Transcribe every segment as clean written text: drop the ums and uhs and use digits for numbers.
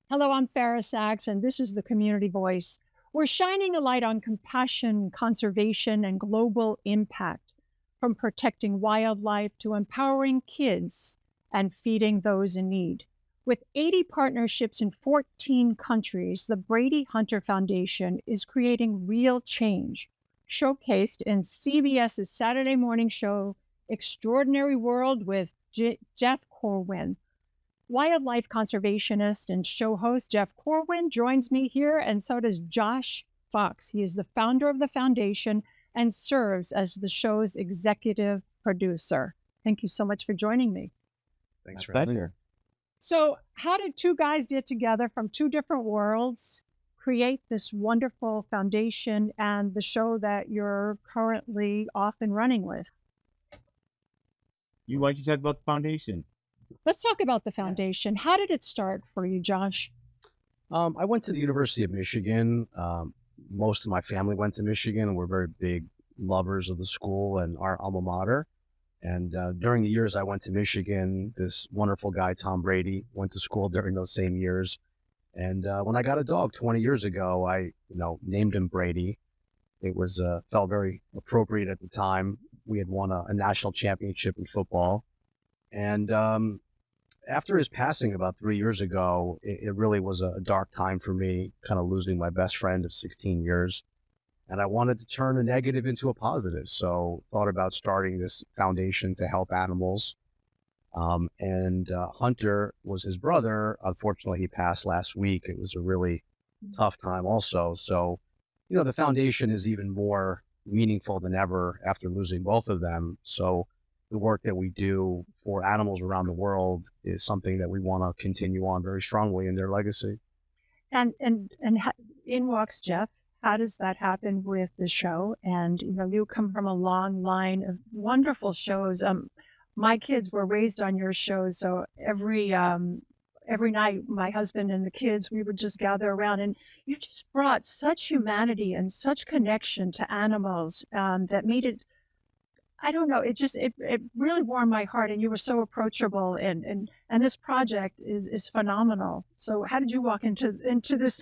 Hello, I'm Fara Sax, and this is the Community Voice. We're shining a light on compassion, conservation, and global impact, from protecting wildlife to empowering kids and feeding those in need. With 80 partnerships in 14 countries, the Brady Hunter Foundation is creating real change, showcased in CBS's Saturday morning show, Extraordinary World with Jeff Corwin. Wildlife conservationist and show host Jeff Corwin joins me here, and so does Josh Fox. He is the founder of the foundation and serves as the show's executive producer. Thank you so much for joining me. Thanks for having me. So, how did two guys get together from two different worlds, create this wonderful foundation and the show that you're currently off and running with? Why don't you talk about the foundation? Let's talk about the foundation. How did it start for you, Josh? I went to the University of Michigan. Most of my family went to Michigan, and we're very big lovers of the school and our alma mater. And during the years I went to Michigan, this wonderful guy, Tom Brady, went to school during those same years. And when I got a dog 20 years ago, I named him Brady. It was felt very appropriate at the time. We had won a national championship in football. And after his passing about 3 years ago, it really was a dark time for me, kind of losing my best friend of 16 years. And I wanted to turn a negative into a positive. So thought about starting this foundation to help animals. Hunter was his brother. Unfortunately, he passed last week. It was a really tough time also. So, the foundation is even more meaningful than ever after losing both of them. So the work that we do for animals around the world is something that we want to continue on very strongly in their legacy. And in walks Jeff. How does that happen with the show? And you come from a long line of wonderful shows. My kids were raised on your shows, so every night, my husband and the kids, we would just gather around, and you just brought such humanity and such connection to animals that made it. I don't know. It really warmed my heart, and you were so approachable, and this project is phenomenal. So how did you walk into this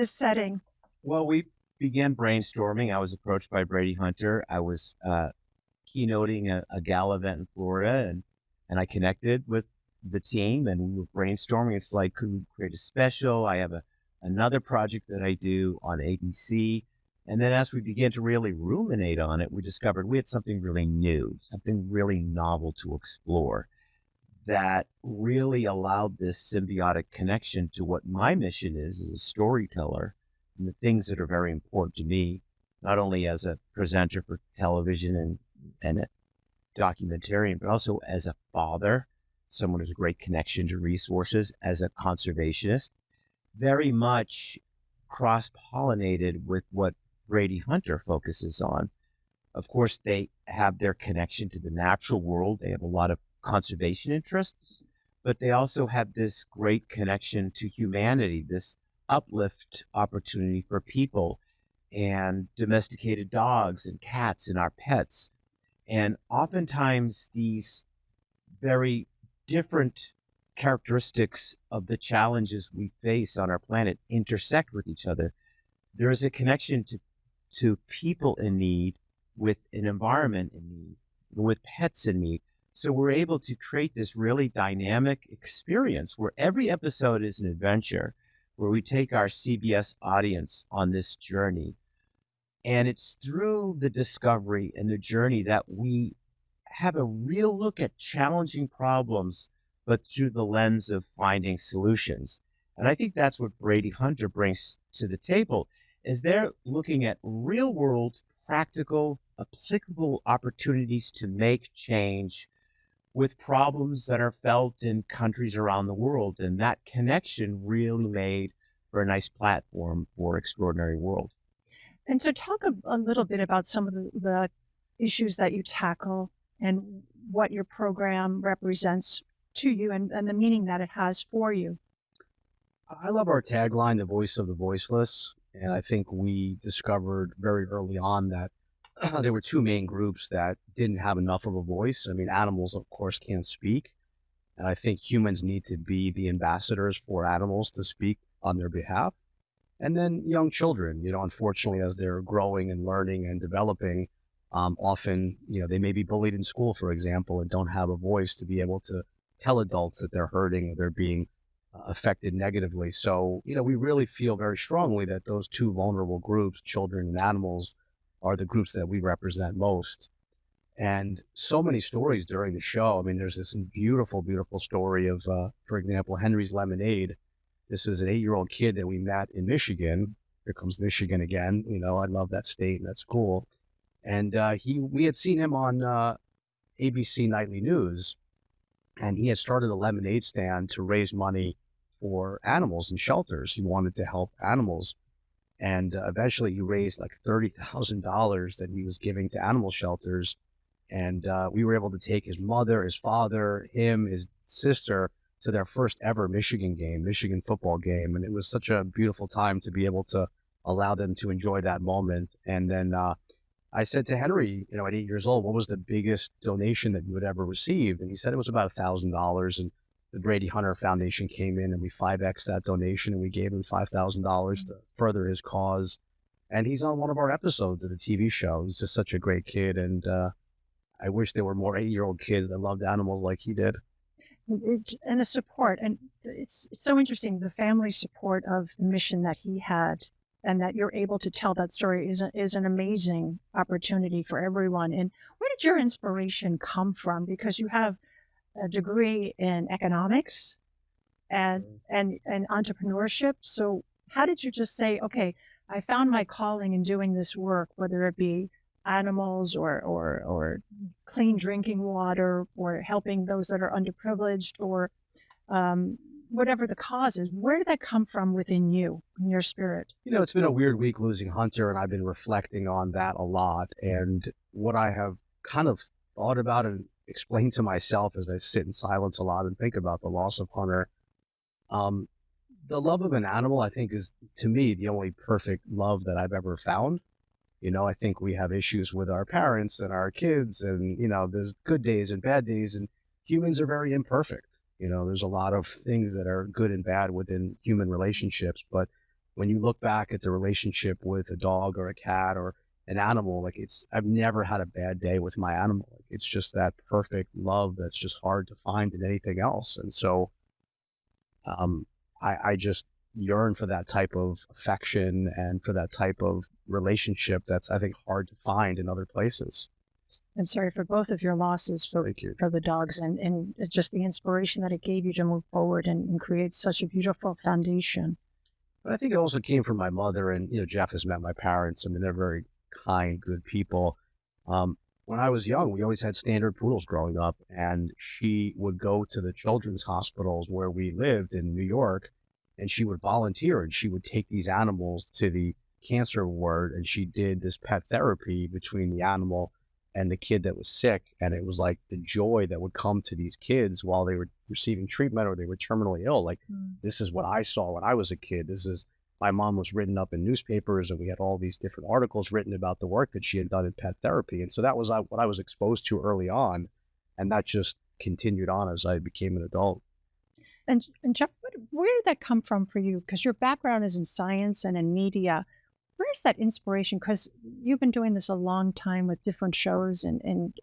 setting? Well, we began brainstorming. I was approached by Brady Hunter. I was keynoting a gala event in Florida, and I connected with the team, and we were brainstorming. It's like, could we create a special? I have another project that I do on ABC. And then as we began to really ruminate on it, we discovered we had something really new, something really novel to explore that really allowed this symbiotic connection to what my mission is as a storyteller and the things that are very important to me, not only as a presenter for television and a documentarian, but also as a father, someone who's a great connection to resources, as a conservationist, very much cross-pollinated with what Brady Hunter focuses on. Of course, they have their connection to the natural world. They have a lot of conservation interests, but they also have this great connection to humanity, this uplift opportunity for people and domesticated dogs and cats and our pets. And oftentimes these very different characteristics of the challenges we face on our planet intersect with each other. There is a connection to people in need with an environment in need, with pets in need. So we're able to create this really dynamic experience where every episode is an adventure, where we take our CBS audience on this journey. And it's through the discovery and the journey that we have a real look at challenging problems, but through the lens of finding solutions. And I think that's what Brady Hunter brings to the table, is they're looking at real world, practical, applicable opportunities to make change with problems that are felt in countries around the world. And that connection really made for a nice platform for Extraordinary World. And so talk a little bit about some of the issues that you tackle and what your program represents to you and the meaning that it has for you. I love our tagline, the voice of the voiceless. And I think we discovered very early on that there were two main groups that didn't have enough of a voice. I mean, animals, of course, can't speak, And I think humans need to be the ambassadors for animals to speak on their behalf. And then young children, unfortunately, as they're growing and learning and developing, often, they may be bullied in school, for example, and don't have a voice to be able to tell adults that they're hurting or they're being affected negatively. So, we really feel very strongly that those two vulnerable groups, children and animals, are the groups that we represent most. And so many stories during the show. I mean, there's this beautiful, beautiful story of, for example, Henry's Lemonade. This is an 8-year-old kid that we met in Michigan. Here comes Michigan again. I love that state and that school. And we had seen him on ABC Nightly News, and he had started a lemonade stand to raise money for animals in shelters. He wanted to help animals. And eventually he raised like $30,000 that he was giving to animal shelters. And we were able to take his mother, his father, him, his sister to their first ever Michigan football game. And it was such a beautiful time to be able to allow them to enjoy that moment. And then I said to Henry, at 8 years old, what was the biggest donation that you had ever received? And he said it was about $1,000. And the Brady Hunter Foundation came in and we 5X that donation and we gave him $5,000 to further his cause. And he's on one of our episodes of the TV show. He's just such a great kid. And I wish there were more 8-year-old kids that loved animals like he did. And the support, and it's so interesting, the family support of the mission that he had, and that you're able to tell that story is an amazing opportunity for everyone. And where did your inspiration come from? Because you have a degree in economics and entrepreneurship. So how did you just say, okay, I found my calling in doing this work, whether it be animals or clean drinking water or helping those that are underprivileged or whatever the cause is? Where did that come from within you, in your spirit? It's been a weird week losing Hunter, and I've been reflecting on that a lot. And what I have kind of thought about and explained to myself as I sit in silence a lot and think about the loss of Hunter, the love of an animal, I think, is, to me, the only perfect love that I've ever found. I think we have issues with our parents and our kids, and, there's good days and bad days, and humans are very imperfect. There's a lot of things that are good and bad within human relationships. But when you look back at the relationship with a dog or a cat or an animal, I've never had a bad day with my animal. It's just that perfect love that's just hard to find in anything else. And so I just yearn for that type of affection and for that type of relationship that's, I think, hard to find in other places. I'm sorry for both of your losses for the dogs and just the inspiration that it gave you to move forward and create such a beautiful foundation. But I think it also came from my mother, and, Jeff has met my parents. I mean, they're very kind, good people. When I was young, we always had standard poodles growing up, and she would go to the children's hospitals where we lived in New York, and she would volunteer, and she would take these animals to the cancer ward, and she did this pet therapy between the animal and the kid that was sick. And it was like the joy that would come to these kids while they were receiving treatment or they were terminally ill. This is what I saw when I was a kid. My mom was written up in newspapers, and we had all these different articles written about the work that she had done in pet therapy. And so that was what I was exposed to early on. And that just continued on as I became an adult. And Jeff, where did that come from for you? Because your background is in science and in media. Where's that inspiration? Because you've been doing this a long time with different shows and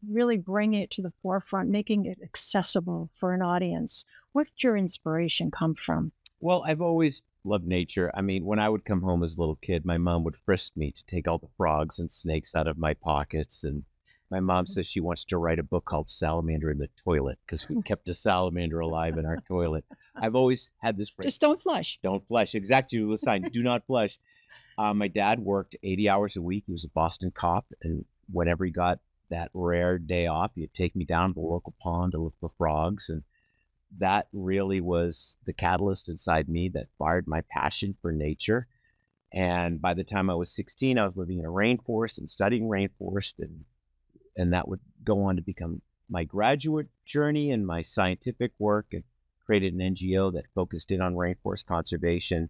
really bringing it to the forefront, making it accessible for an audience. Where did your inspiration come from? Well, I've always loved nature. I mean, when I would come home as a little kid, my mom would frisk me to take all the frogs and snakes out of my pockets. And my mom says she wants to write a book called Salamander in the Toilet because we kept a salamander alive in our toilet. I've always had this phrase. Just don't flush. Don't flush. Exactly. The sign, do not flush. My dad worked 80 hours a week. He was a Boston cop. And whenever he got that rare day off, he'd take me down to the local pond to look for frogs. And that really was the catalyst inside me that fired my passion for nature. And by the time I was 16, I was living in a rainforest and studying rainforest. And that would go on to become my graduate journey and my scientific work, and created an NGO that focused in on rainforest conservation.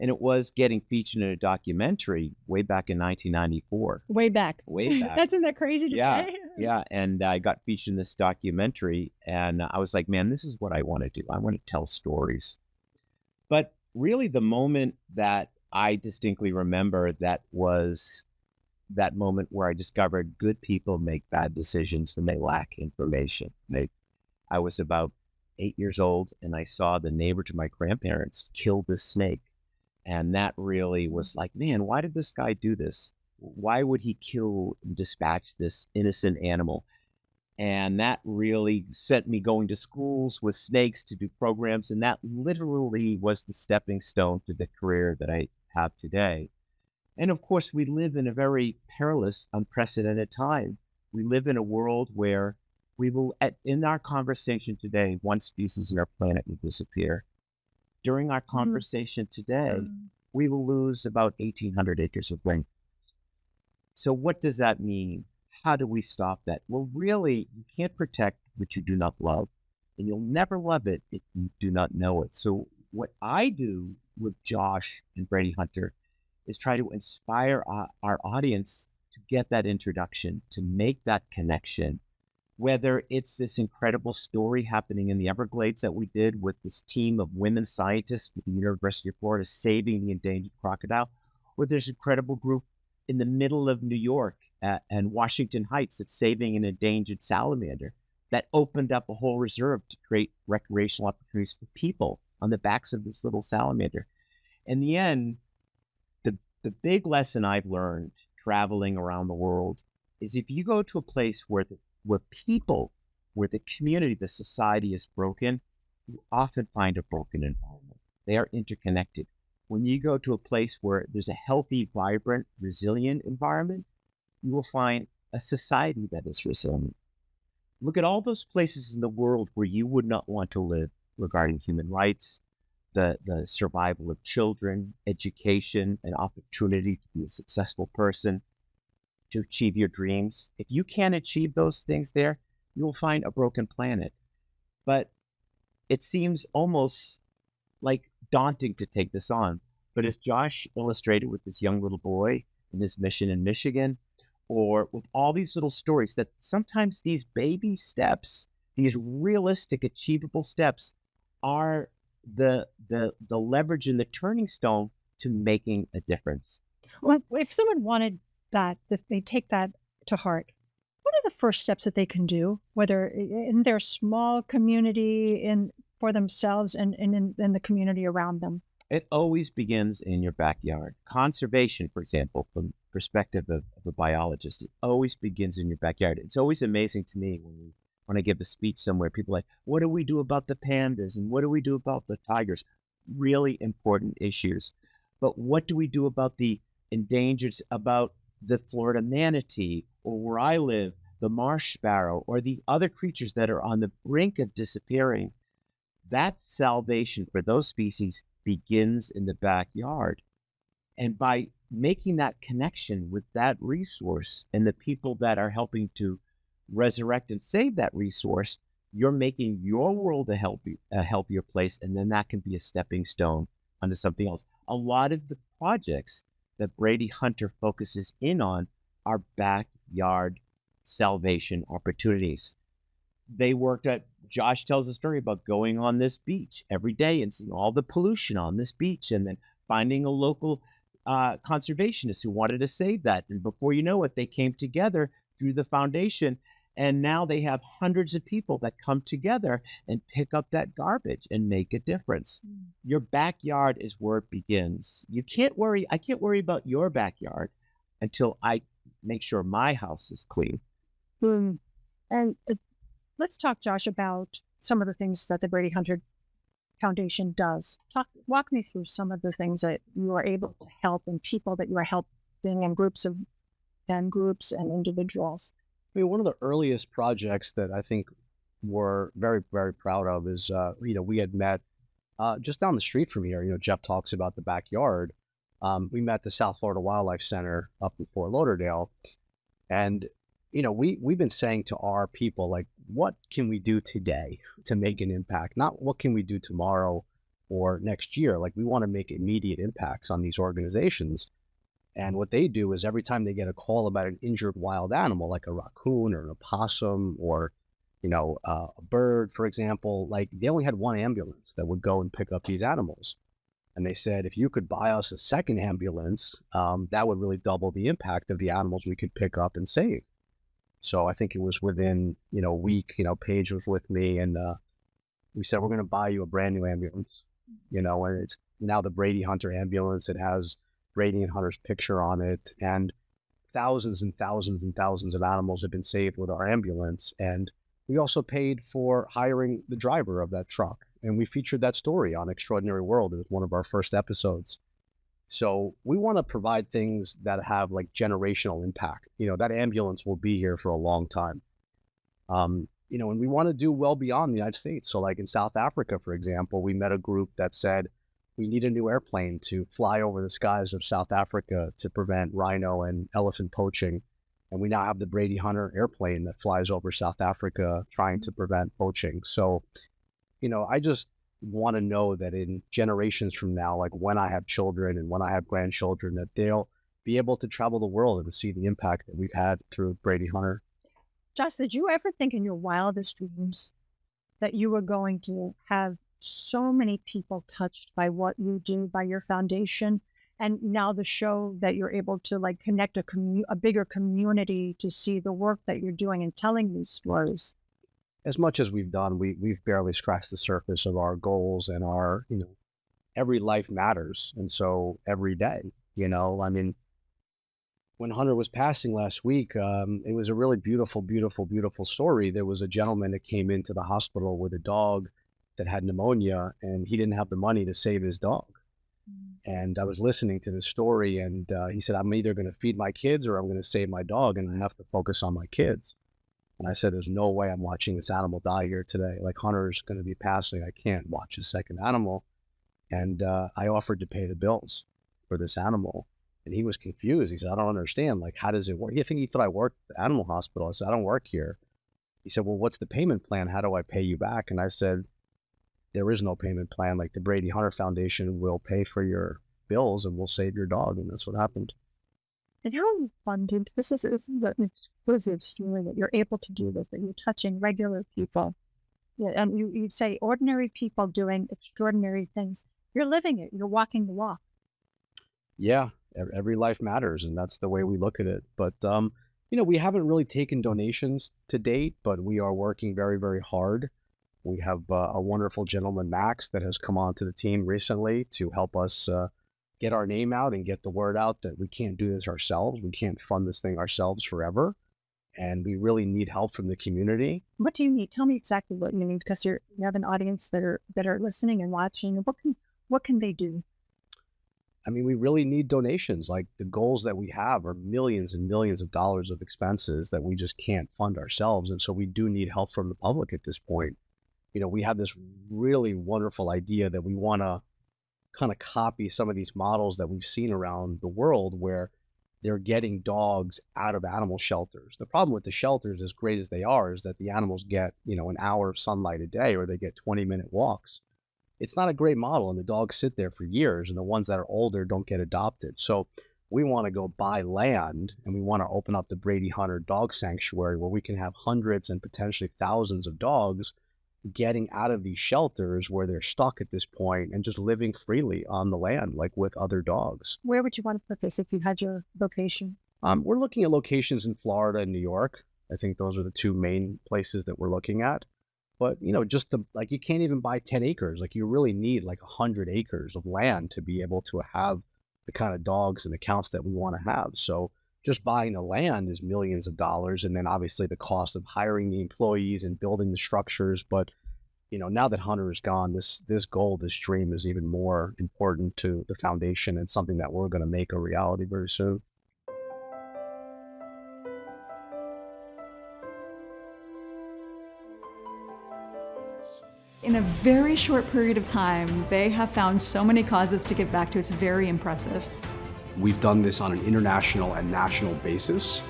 And it was getting featured in a documentary way back in 1994. Way back. Way back. Isn't that crazy to Yeah, say? yeah. And I got featured in this documentary, and I was like, man, this is what I want to do. I want to tell stories. But really, the moment that I distinctly remember that was that moment where I discovered good people make bad decisions when they lack information. I was about 8 years old, and I saw the neighbor to my grandparents kill this snake. And that really was like, man, why did this guy do this? Why would he kill and dispatch this innocent animal? And that really sent me going to schools with snakes to do programs. And that literally was the stepping stone to the career that I have today. And of course, we live in a very perilous, unprecedented time. We live in a world where we will, in our conversation today, one species on our planet will disappear. During our conversation today, we will lose about 1,800 acres of rain. So what does that mean? How do we stop that? Well, really, you can't protect what you do not love, and you'll never love it if you do not know it. So what I do with Josh and Brady Hunter is try to inspire our audience to get that introduction, to make that connection, whether it's this incredible story happening in the Everglades that we did with this team of women scientists at the University of Florida saving the endangered crocodile, or there's an incredible group in the middle of New York and Washington Heights that's saving an endangered salamander that opened up a whole reserve to create recreational opportunities for people on the backs of this little salamander. In the end, the big lesson I've learned traveling around the world is if you go to a place where people, where the community, the society is broken, you often find a broken environment. They are interconnected. When you go to a place where there's a healthy, vibrant, resilient environment, you will find a society that is resilient. Look at all those places in the world where you would not want to live regarding human rights, the survival of children, education, and opportunity to be a successful person, to achieve your dreams. If you can't achieve those things there, you will find a broken planet. But it seems almost like daunting to take this on. But as Josh illustrated with this young little boy and his mission in Michigan, or with all these little stories, that sometimes these baby steps, these realistic, achievable steps, are the leverage and the turning stone to making a difference. Well, if someone wanted that they take that to heart, what are the first steps that they can do, whether in their small community, for themselves, and in the community around them? It always begins in your backyard. Conservation, for example, from the perspective of a biologist, it always begins in your backyard. It's always amazing to me when I give a speech somewhere, people are like, what do we do about the pandas? And what do we do about the tigers? Really important issues. But what do we do about the endangered, about the Florida manatee, or where I live, the marsh sparrow, or these other creatures that are on the brink of disappearing? That salvation for those species begins in the backyard. And by making that connection with that resource and the people that are helping to resurrect and save that resource, you're making your world a healthier place, and then that can be a stepping stone onto something else. A lot of the projects that Brady Hunter focuses in on are backyard salvation opportunities. Josh tells a story about going on this beach every day and seeing all the pollution on this beach, and then finding a local conservationist who wanted to save that. And before you know it, they came together through the foundation, and now they have hundreds of people that come together and pick up that garbage and make a difference. Your backyard is where it begins. I can't worry about your backyard until I make sure my house is clean. And let's talk, Josh, about some of the things that the Brady Hunter Foundation does. Walk me through some of the things that you are able to help, and people that you are helping, and groups and individuals. I mean, one of the earliest projects that I think we're very, very proud of is, we had met just down the street from here. Jeff talks about the backyard. We met the South Florida Wildlife Center up in Fort Lauderdale. And, we've been saying to our people, like, what can we do today to make an impact? Not what can we do tomorrow or next year. Like, we want to make immediate impacts on these organizations. And what they do is every time they get a call about an injured wild animal, like a raccoon or an opossum or, a bird, for example, like, they only had one ambulance that would go and pick up these animals. And they said, if you could buy us a second ambulance, that would really double the impact of the animals we could pick up and save. So I think it was within, a week, Paige was with me, and we said, we're going to buy you a brand new ambulance, and it's now the Brady Hunter ambulance. It has Brady and Hunter's picture on it, and thousands and thousands and thousands of animals have been saved with our ambulance. And we also paid for hiring the driver of that truck. And we featured that story on Extraordinary World. It was one of our first episodes. So we want to provide things that have like generational impact. That ambulance will be here for a long time. And we want to do well beyond the United States. So like in South Africa, for example, we met a group that said, we need a new airplane to fly over the skies of South Africa to prevent rhino and elephant poaching. And we now have the Brady Hunter airplane that flies over South Africa trying to prevent poaching. So, I just want to know that in generations from now, like when I have children and when I have grandchildren, that they'll be able to travel the world and see the impact that we've had through Brady Hunter. Josh, did you ever think in your wildest dreams that you were going to have so many people touched by what you do, by your foundation, and now the show that you're able to like connect a bigger community to see the work that you're doing and telling these stories? As much as we've done, we've barely scratched the surface of our goals and our, every life matters. And so every day, when Hunter was passing last week, it was a really beautiful, beautiful, beautiful story. There was a gentleman that came into the hospital with a dog that had pneumonia, and he didn't have the money to save his dog. And I was listening to the story, and he said, I'm either going to feed my kids or I'm going to save my dog, and I have to focus on my kids. And I said, there's no way I'm watching this animal die here today. Like, Hunter's going to be passing. I can't watch a second animal. And I offered to pay the bills for this animal. And he was confused. He said, I don't understand. Like, how does it work? I think he thought I worked at the animal hospital. I said, I don't work here. He said, well, what's the payment plan? How do I pay you back? And I said, there is no payment plan. Like, the Brady Hunter Foundation will pay for your bills and we'll save your dog. And that's what happened. And how abundant, this is an exclusive story that you're able to do this, that you're touching regular people. Yeah, and you say ordinary people doing extraordinary things. You're living it. You're walking the walk. Yeah, every life matters, and that's the way we look at it. But, we haven't really taken donations to date, but we are working very, very hard. We have a wonderful gentleman, Max, that has come onto the team recently to help us get our name out and get the word out that we can't do this ourselves. We can't fund this thing ourselves forever. And we really need help from the community. What do you need? Tell me exactly what you need, because you have an audience that are listening and watching. What can they do? I mean, we really need donations. Like, the goals that we have are millions and millions of dollars of expenses that we just can't fund ourselves. And so we do need help from the public at this point. We have this really wonderful idea that we want to kind of copy some of these models that we've seen around the world where they're getting dogs out of animal shelters. The problem with the shelters, as great as they are, is that the animals get, an hour of sunlight a day, or they get 20-minute walks. It's not a great model, and the dogs sit there for years, and the ones that are older don't get adopted. So we want to go buy land, and we want to open up the Brady Hunter Dog Sanctuary where we can have hundreds and potentially thousands of dogs getting out of these shelters where they're stuck at this point and just living freely on the land, like with other dogs. Where would you want to put this if you had your location? We're looking at locations in Florida and New York. I think those are the two main places that we're looking at. But, just you can't even buy 10 acres. Like, you really need like 100 acres of land to be able to have the kind of dogs and accounts that we want to have. So just buying the land is millions of dollars. And then obviously the cost of hiring the employees and building the structures. But, now that Hunter is gone, this goal, this dream is even more important to the foundation, and something that we're going to make a reality very soon. In a very short period of time, they have found so many causes to give back to. It's very impressive. We've done this on an international and national basis,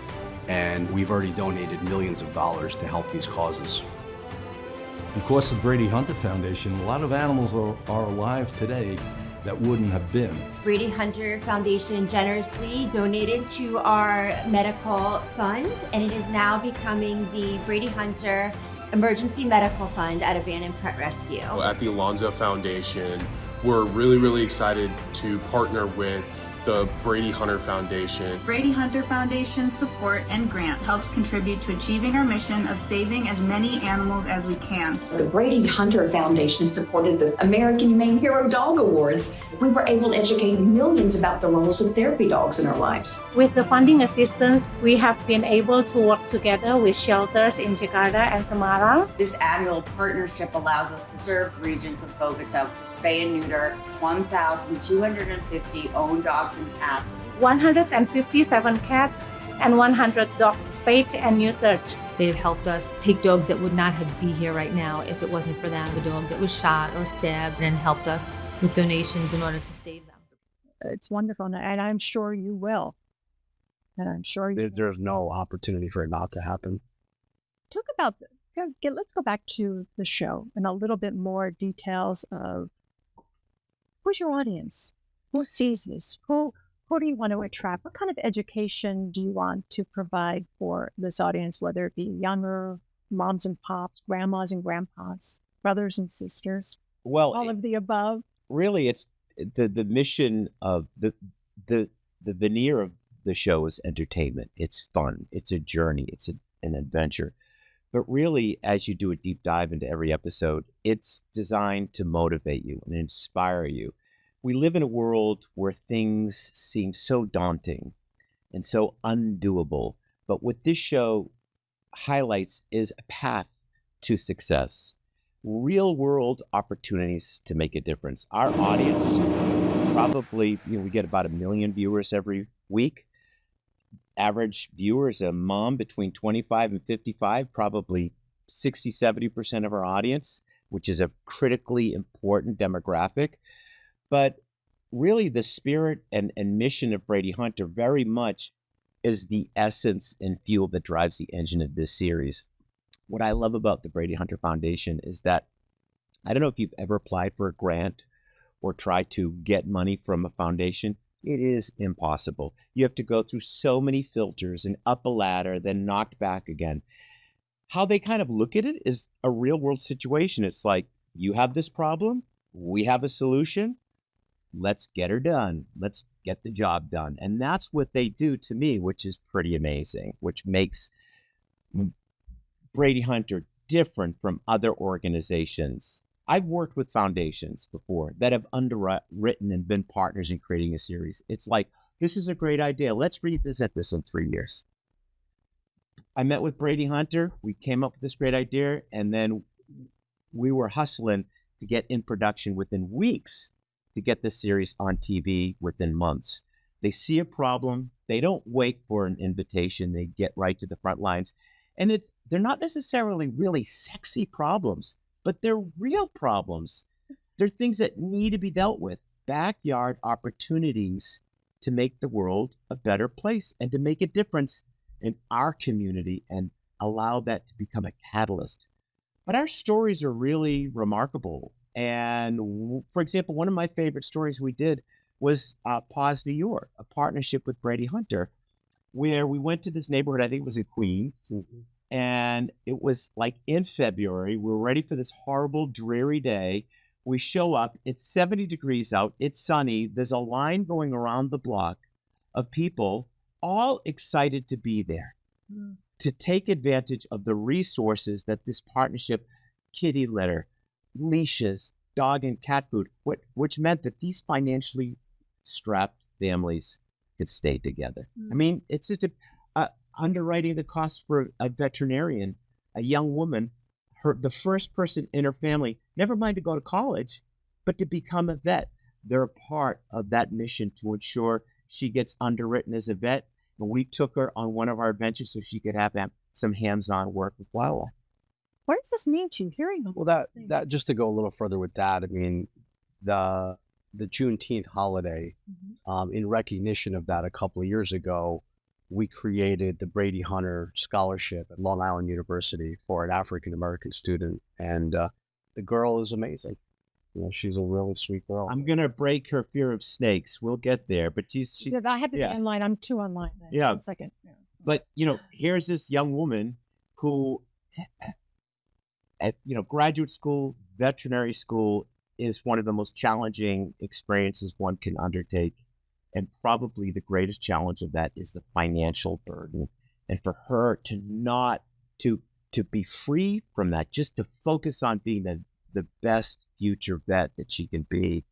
and we've already donated millions of dollars to help these causes. Because of Brady Hunter Foundation, a lot of animals are alive today that wouldn't have been. Brady Hunter Foundation generously donated to our medical fund, and it is now becoming the Brady Hunter Emergency Medical Fund at Abandoned Pet Rescue. At the Alonzo Foundation, we're really excited to partner with the Brady Hunter Foundation. Brady Hunter Foundation's support and grant helps contribute to achieving our mission of saving as many animals as we can. The Brady Hunter Foundation supported the American Humane Hero Dog Awards. We were able to educate millions about the roles of therapy dogs in our lives. With the funding assistance, we have been able to work together with shelters in Jakarta and Semarang. This annual partnership allows us to serve regions of Bogota to spay and neuter 1,250 owned dogs and cats. 157 cats and 100 dogs spayed and neutered. They've helped us take dogs that would not have be here right now if it wasn't for them. A dog that was shot or stabbed, and helped us with donations in order to save them. It's wonderful, and I'm sure you will. And I'm sure you There's no opportunity for it not to happen. Talk about, let's go back to the show and a little bit more details of who's your audience? Who sees this? Who do you want to attract? What kind of education do you want to provide for this audience, whether it be younger moms and pops, grandmas and grandpas, brothers and sisters, Well, all of the above? really, it's the mission of the veneer of the show is entertainment. It's fun. It's a journey. It's an adventure. But really, as you do a deep dive into every episode, it's designed to motivate you and inspire you. We live in a world where things seem so daunting and so undoable. But what this show highlights is a path to success, real world opportunities to make a difference. Our audience, probably, we get about 1 million viewers every week. Average viewer is a mom between 25 and 55, probably 60-70% of our audience, which is a critically important demographic. But really, the spirit and mission of Brady Hunter very much is the essence and fuel that drives the engine of this series. What I love about the Brady Hunter Foundation is that, I don't know if you've ever applied for a grant or tried to get money from a foundation. It is impossible. You have to go through so many filters and up a ladder, then knocked back again. How they kind of look at it is a real world situation. It's like, you have this problem, we have a solution, let's get her done. Let's get the job done. And that's what they do to me, which is pretty amazing, which makes Brady Hunter different from other organizations. I've worked with foundations before that have underwritten and been partners in creating a series. It's like, this is a great idea. Let's revisit this in 3 years. I met with Brady Hunter. We came up with this great idea, and then we were hustling to get in production within weeks to get this series on TV within months. They see a problem. They don't wait for an invitation. They get right to the front lines. And they're not necessarily really sexy problems, but they're real problems. They're things that need to be dealt with. Backyard opportunities to make the world a better place and to make a difference in our community and allow that to become a catalyst. But our stories are really remarkable. And for example, one of my favorite stories we did was Paws New York, a partnership with Brady Hunter, where we went to this neighborhood, I think it was in Queens, and it was like in February. We were ready for this horrible, dreary day. We show up, it's 70 degrees out, it's sunny, there's a line going around the block of people all excited to be there, to take advantage of the resources that this partnership, kitty litter, leashes, dog and cat food, which meant that these financially strapped families could stay together. I mean, it's just underwriting the cost for a veterinarian, a young woman, the first person in her family, never mind to go to college, but to become a vet. They're a part of that mission to ensure she gets underwritten as a vet. And we took her on one of our adventures so she could have some hands-on work with wildlife. What does this mean to you, hearing them? Well, that just to go a little further with that, I mean, the Juneteenth holiday, in recognition of that a couple of years ago, we created the Brady Hunter Scholarship at Long Island University for an African American student, and the girl is amazing. You know, she's a really sweet girl. I'm gonna break her fear of snakes. We'll get there, but she I have to be online. I'm too online. Then. Yeah. 1 second. Yeah. But here's this young woman who, at graduate school, veterinary school is one of the most challenging experiences one can undertake. And probably the greatest challenge of that is the financial burden. And for her to not to be free from that, just to focus on being the best future vet that she can be.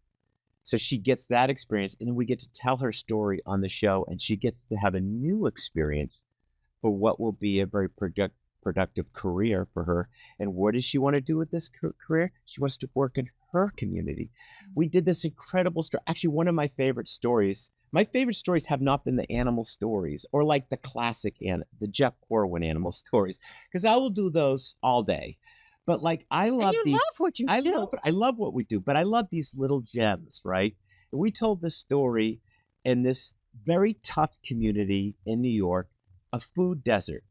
So she gets that experience, and then we get to tell her story on the show, and she gets to have a new experience for what will be a very productive career for her. And what does she want to do with this career? She wants to work in her community. We did this incredible story. Actually, one of my favorite stories have not been the animal stories or like the classic the Jeff Corwin animal stories, because I will do those all day. But like I love and you love what you do. I love what we do, but I love these little gems, right? And we told this story in this very tough community in New York, a food desert,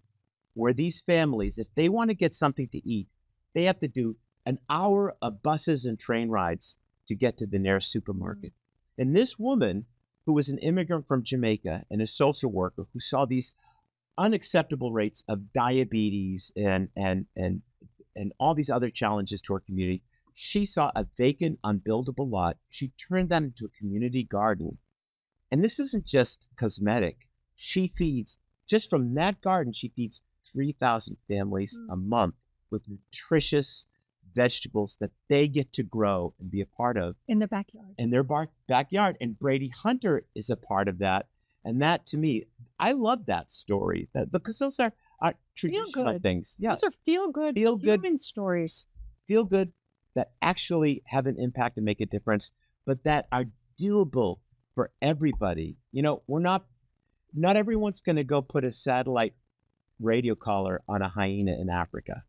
where these families, if they want to get something to eat, they have to do an hour of buses and train rides to get to the nearest supermarket. And this woman, who was an immigrant from Jamaica and a social worker who saw these unacceptable rates of diabetes and all these other challenges to our community, she saw a vacant, unbuildable lot. She turned that into a community garden. And this isn't just cosmetic. She feeds, just from that garden, she feeds 3,000 families a month with nutritious vegetables that they get to grow and be a part of. In their backyard. In their backyard. And Brady Hunter is a part of that. And that, to me, I love that story, because those are traditional things. Yeah. Those are feel-good human stories. Feel good that actually have an impact and make a difference, but that are doable for everybody. We're not everyone's going to go put a satellite radio collar on a hyena in Africa,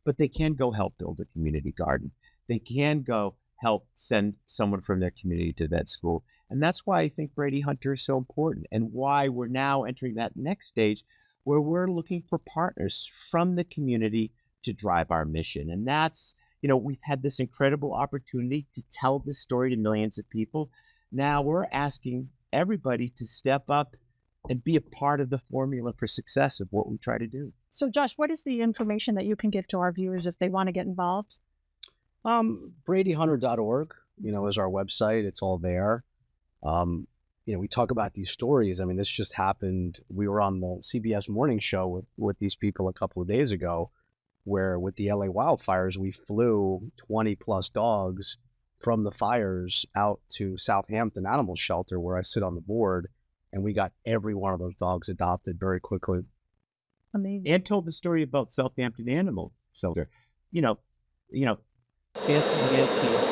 but they can go help build a community garden. They can go help send someone from their community to vet school. And that's why I think Brady Hunter is so important, and why we're now entering that next stage where we're looking for partners from the community to drive our mission. And that's, we've had this incredible opportunity to tell this story to millions of people. Now we're asking everybody to step up and be a part of the formula for success of what we try to do. So Josh, what is the information that you can give to our viewers if they want to get involved? BradyHunter.org, is our website. It's all there. We talk about these stories. I mean, this just happened. We were on the CBS morning show with these people a couple of days ago, where with the LA wildfires, we flew 20 plus dogs from the fires out to Southampton Animal Shelter, where I sit on the board, and we got every one of those dogs adopted very quickly. Amazing. And told the story about Southampton Animal Shelter. Fancy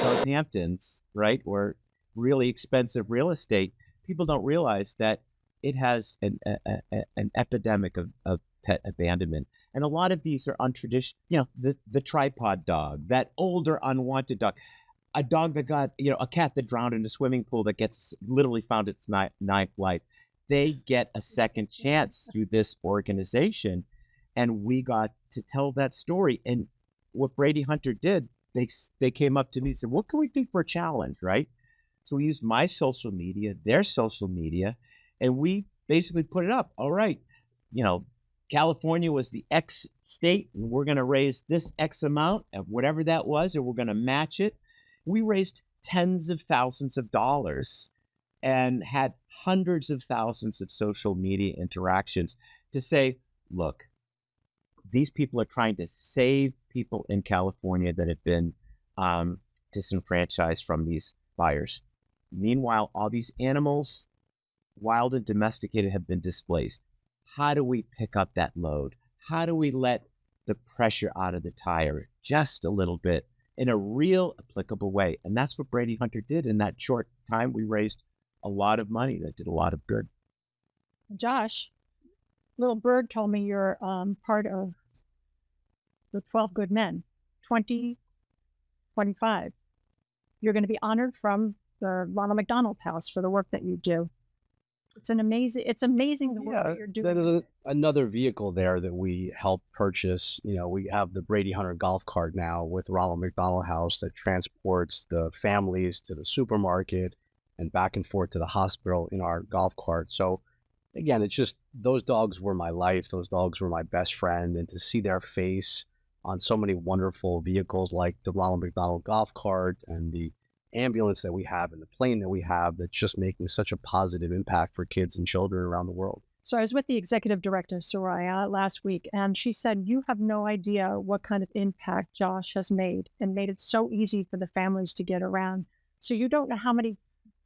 Southamptons, right, or really expensive real estate. People don't realize that it has an epidemic of pet abandonment. And a lot of these are untraditional, the tripod dog, that older unwanted dog, a dog that got, a cat that drowned in a swimming pool that gets literally found its ninth life. They get a second chance through this organization. And we got to tell that story. And what Brady Hunter did, they came up to me and said, what can we do for a challenge, right? So we used my social media, their social media, and we basically put it up. All right, California was the X state, and we're going to raise this X amount of whatever that was, and we're going to match it. We raised tens of thousands of dollars and had hundreds of thousands of social media interactions to say, look, these people are trying to save people in California that have been disenfranchised from these fires. Meanwhile, all these animals, wild and domesticated, have been displaced. How do we pick up that load? How do we let the pressure out of the tire just a little bit in a real applicable way? And that's what Brady Hunter did. In that short time, we raised a lot of money that did a lot of good. Josh, little bird told me you're part of the 12 Good Men, 2025. You're going to be honored from the Ronald McDonald House for the work that you do. It's amazing the work that you're doing. There's another vehicle there that we helped purchase. We have the Brady Hunter golf cart now with Ronald McDonald House that transports the families to the supermarket and back and forth to the hospital in our golf cart. So again, it's just those dogs were my life. Those dogs were my best friend. And to see their face on so many wonderful vehicles like the Ronald McDonald golf cart and the ambulance that we have and the plane that we have, that's just making such a positive impact for kids and children around the world. So I was with the executive director, Soraya, last week, and she said, you have no idea what kind of impact Josh has made and made it so easy for the families to get around. So you don't know how many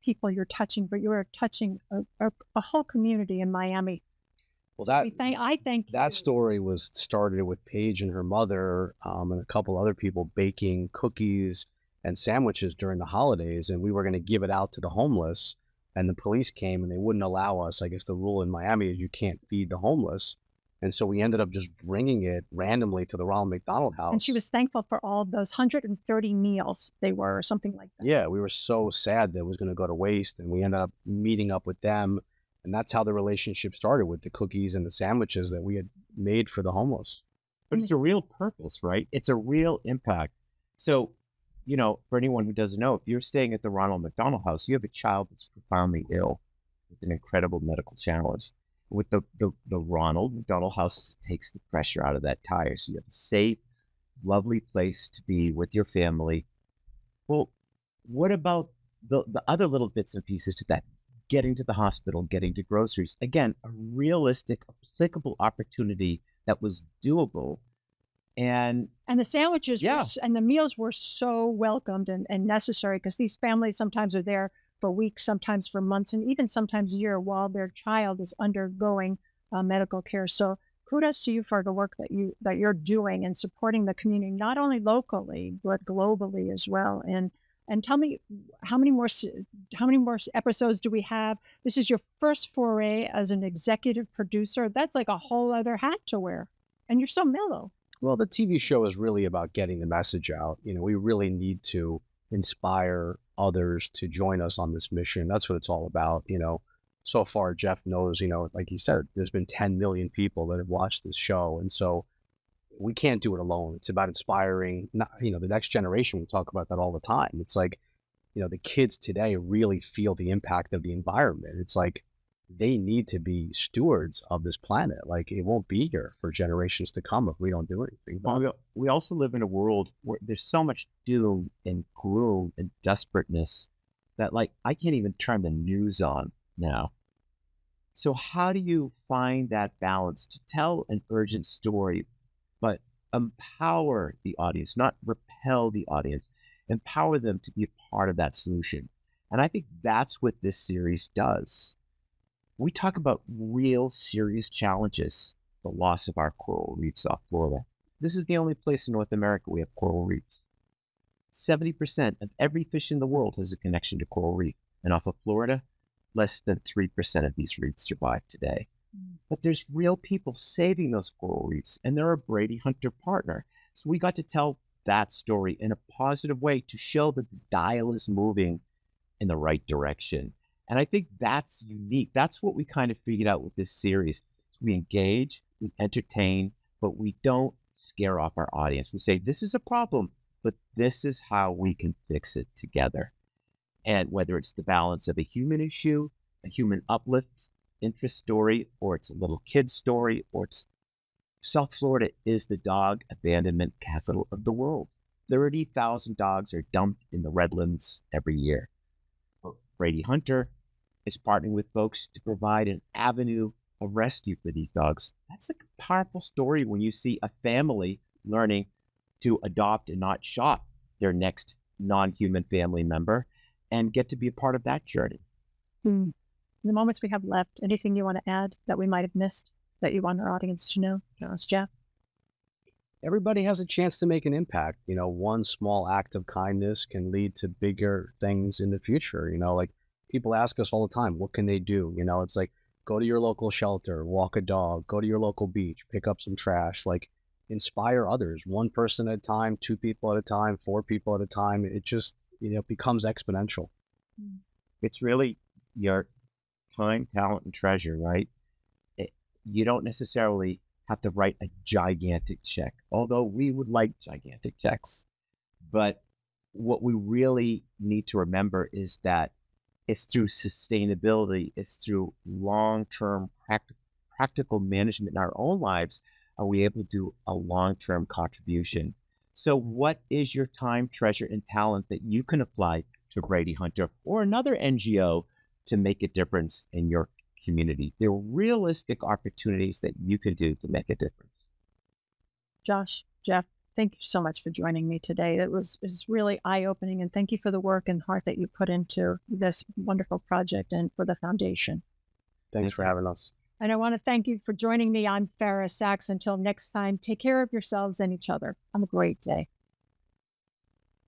people you're touching, but you are touching a whole community in Miami. Well, So I thank that you. story was started with Paige and her mother and a couple other people baking cookies and sandwiches during the holidays, and we were going to give it out to the homeless, and the police came and they wouldn't allow us. I guess the rule in Miami is you can't feed the homeless, and so we ended up just bringing it randomly to the Ronald McDonald House. And she was thankful for all of those 130 meals they were, or something like that. Yeah, we were so sad that it was going to go to waste, and we ended up meeting up with them, and that's how the relationship started, with the cookies and the sandwiches that we had made for the homeless. But it's a real purpose, right? It's a real impact. So, for anyone who doesn't know, if you're staying at the Ronald McDonald House, you have a child that's profoundly ill with an incredible medical challenge. With the Ronald McDonald House takes the pressure out of that tire. So you have a safe, lovely place to be with your family. Well, what about the other little bits and pieces to that? Getting to the hospital, getting to groceries. Again, a realistic, applicable opportunity that was doable. And the sandwiches Yeah. and the meals were so welcomed and necessary, because these families sometimes are there for weeks, sometimes for months, and even sometimes a year while their child is undergoing medical care. So kudos to you for the work that you're doing and supporting the community, not only locally, but globally as well. And tell me, how many more episodes do we have? This is your first foray as an executive producer. That's like a whole other hat to wear. And you're so mellow. Well, the TV show is really about getting the message out. We really need to inspire others to join us on this mission. That's what it's all about. So far, Jeff knows, like he said, there's been 10 million people that have watched this show. And so we can't do it alone. It's about inspiring, the next generation. We talk about that all the time. It's like, the kids today really feel the impact of the environment. It's like they need to be stewards of this planet. Like, it won't be here for generations to come if we don't do anything. we also live in a world where there's so much doom and gloom and desperateness that, like, I can't even turn the news on now. So how do you find that balance to tell an urgent story, but empower the audience, not repel the audience, empower them to be a part of that solution? And I think that's what this series does. We talk about real serious challenges, the loss of our coral reefs off Florida. This is the only place in North America we have coral reefs. 70% of every fish in the world has a connection to coral reef. And off of Florida, less than 3% of these reefs survive today. But there's real people saving those coral reefs, and they're a Brady Hunter partner. So we got to tell that story in a positive way to show that the dial is moving in the right direction. And I think that's unique. That's what we kind of figured out with this series. We engage, we entertain, but we don't scare off our audience. We say, this is a problem, but this is how we can fix it together. And whether it's the balance of a human issue, a human uplift interest story, or it's a little kid story, or it's South Florida is the dog abandonment capital of the world. 30,000 dogs are dumped in the Redlands every year. Brady Hunter is partnering with folks to provide an avenue of rescue for these dogs. That's a powerful story when you see a family learning to adopt and not shop their next non-human family member and get to be a part of that journey. In the moments we have left, anything you want to add that we might have missed that you want our audience to know? Jeff? Everybody has a chance to make an impact. One small act of kindness can lead to bigger things in the future. Like, people ask us all the time, what can they do? It's like, go to your local shelter, walk a dog, go to your local beach, pick up some trash, like, inspire others, one person at a time, 2 people at a time, 4 people at a time. It just, becomes exponential. It's really your time, talent, and treasure, right? You don't necessarily have to write a gigantic check, although we would like gigantic checks. But what we really need to remember is that it's through sustainability, it's through long-term practical management in our own lives are we able to do a long-term contribution. So what is your time, treasure, and talent that you can apply to Brady Hunter or another NGO to make a difference in your community? There are realistic opportunities that you can do to make a difference. Josh, Jeff, thank you so much for joining me today. It was really eye-opening, and thank you for the work and heart that you put into this wonderful project and for the foundation. Thanks for having us. And I want to thank you for joining me. I'm Fara Sax. Until next time, take care of yourselves and each other. Have a great day.